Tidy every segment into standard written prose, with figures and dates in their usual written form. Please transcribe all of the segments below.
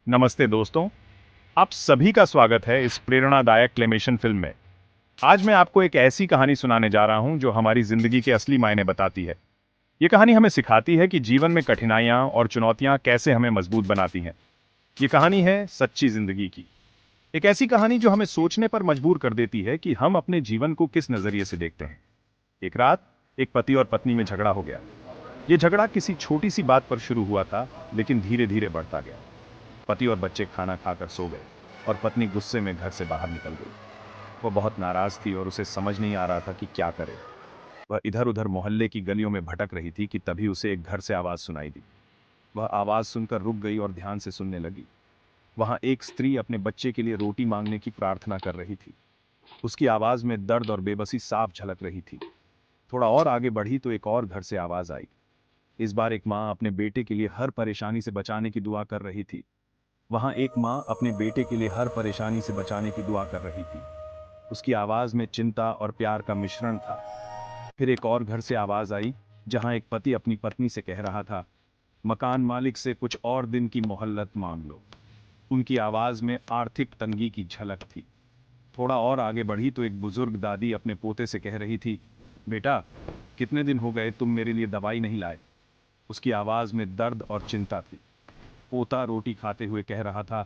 नमस्ते दोस्तों, आप सभी का स्वागत है इस प्रेरणादायक क्लेमेशन फिल्म में। आज मैं आपको एक ऐसी कहानी सुनाने जा रहा हूं जो हमारी जिंदगी के असली मायने बताती है। ये कहानी हमें सिखाती है कि जीवन में कठिनाइयां और चुनौतियां कैसे हमें मजबूत बनाती हैं। ये कहानी है सच्ची जिंदगी की। एक ऐसी कहानी जो हमें सोचने पर मजबूर कर देती है कि हम अपने जीवन को किस नजरिए से देखते हैं। एक रात एक पति और पत्नी में झगड़ा हो गया। ये झगड़ा किसी छोटी सी बात पर शुरू हुआ था, लेकिन धीरे धीरे बढ़ता गया। पति और बच्चे खाना खाकर सो गए और पत्नी गुस्से में घर से बाहर निकल गई। वो बहुत नाराज थी और उसे समझ नहीं आ रहा था कि क्या करे। वह इधर उधर मोहल्ले की गलियों में भटक रही थी कि तभी उसे एक घर से आवाज सुनाई दी। वह आवाज सुनकर रुक गई और ध्यान से सुनने लगी। वहां एक स्त्री अपने बच्चे के लिए रोटी मांगने की प्रार्थना कर रही थी। उसकी आवाज में दर्द और बेबसी साफ झलक रही थी। थोड़ा और आगे बढ़ी तो एक और घर से आवाज आई। इस बार एक माँ अपने बेटे के लिए हर परेशानी से बचाने की दुआ कर रही थी। वहां एक माँ अपने बेटे के लिए हर परेशानी से बचाने की दुआ कर रही थी। उसकी आवाज में चिंता और प्यार का मिश्रण था। फिर एक और घर से आवाज आई, जहां एक पति अपनी पत्नी से कह रहा था, मकान मालिक से कुछ और दिन की मोहल्लत मांग लो। उनकी आवाज में आर्थिक तंगी की झलक थी। थोड़ा और आगे बढ़ी तो एक बुजुर्ग दादी अपने पोते से कह रही थी, बेटा, कितने दिन हो गए तुम मेरे लिए दवाई नहीं लाए। उसकी आवाज में दर्द और चिंता थी। पोता रोटी खाते हुए कह रहा था,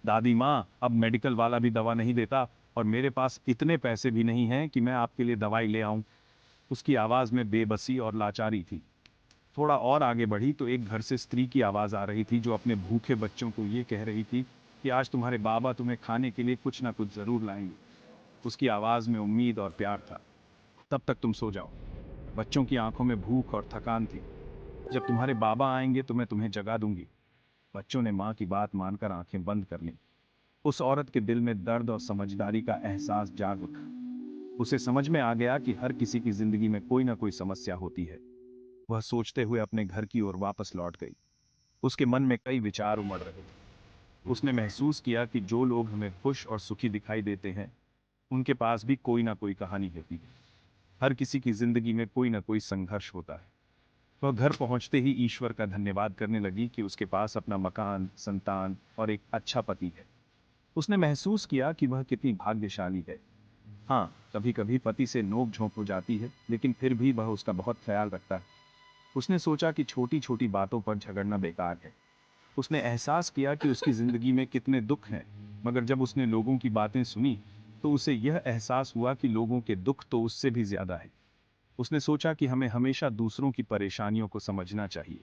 दादी माँ, अब मेडिकल वाला भी दवा नहीं देता और मेरे पास इतने पैसे भी नहीं हैं कि मैं आपके लिए दवाई ले आऊं। उसकी आवाज में बेबसी और लाचारी थी। थोड़ा और आगे बढ़ी तो एक घर से स्त्री की आवाज आ रही थी जो अपने भूखे बच्चों को ये कह रही थी कि आज तुम्हारे बाबा तुम्हें खाने के लिए कुछ ना कुछ जरूर लाएंगे। उसकी आवाज में उम्मीद और प्यार था। तब तक तुम सो जाओ। बच्चों की आंखों में भूख और थकान थी। जब तुम्हारे बाबा आएंगे तो मैं तुम्हें जगा दूंगी। बच्चों ने माँ की बात मानकर आंखें बंद कर लीं। उस औरत के दिल में दर्द और समझदारी का एहसास जाग उठा। उसे समझ में आ गया कि हर किसी की जिंदगी में कोई ना कोई समस्या होती है। वह सोचते हुए अपने घर की ओर वापस लौट गई। उसके मन में कई विचार उमड़ रहे थे। उसने महसूस किया कि जो लोग हमें खुश और सुखी दिखाई देते हैं, उनके पास भी कोई ना कोई कहानी होती है। हर किसी की जिंदगी में कोई ना कोई संघर्ष होता है। वह घर पहुंचते ही ईश्वर का धन्यवाद करने लगी कि उसके पास अपना मकान, संतान और एक अच्छा पति है। उसने महसूस किया कि वह कितनी भाग्यशाली है। हाँ, कभी कभी पति से नोक झोंक हो जाती है, लेकिन फिर भी वह उसका बहुत ख्याल रखता है। उसने सोचा कि छोटी छोटी बातों पर झगड़ना बेकार है। उसने एहसास किया कि उसकी जिंदगी में कितने दुख हैं, मगर जब उसने लोगों की बातें सुनी तो उसे यह एहसास हुआ कि लोगों के दुख तो उससे भी ज्यादा है। उसने सोचा कि हमें हमेशा दूसरों की परेशानियों को समझना चाहिए।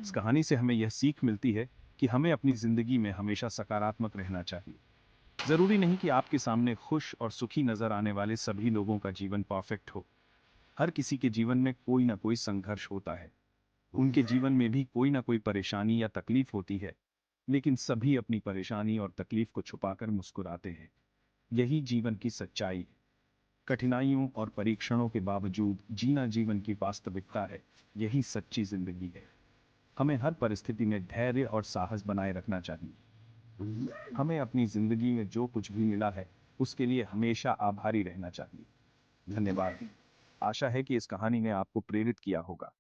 इस कहानी से हमें यह सीख मिलती है कि हमें अपनी जिंदगी में हमेशा सकारात्मक रहना चाहिए। जरूरी नहीं कि आपके सामने खुश और सुखी नजर आने वाले सभी लोगों का जीवन परफेक्ट हो। हर किसी के जीवन में कोई ना कोई संघर्ष होता है। उनके जीवन में भी कोई ना कोई परेशानी या तकलीफ होती है, लेकिन सभी अपनी परेशानी और तकलीफ को छुपाकर मुस्कुराते हैं। यही जीवन की सच्चाई है। कठिनाइयों और परीक्षणों के बावजूद जीना जीवन की वास्तविकता है। यही सच्ची जिंदगी है। हमें हर परिस्थिति में धैर्य और साहस बनाए रखना चाहिए। हमें अपनी जिंदगी में जो कुछ भी मिला है, उसके लिए हमेशा आभारी रहना चाहिए। धन्यवाद। आशा है कि इस कहानी ने आपको प्रेरित किया होगा।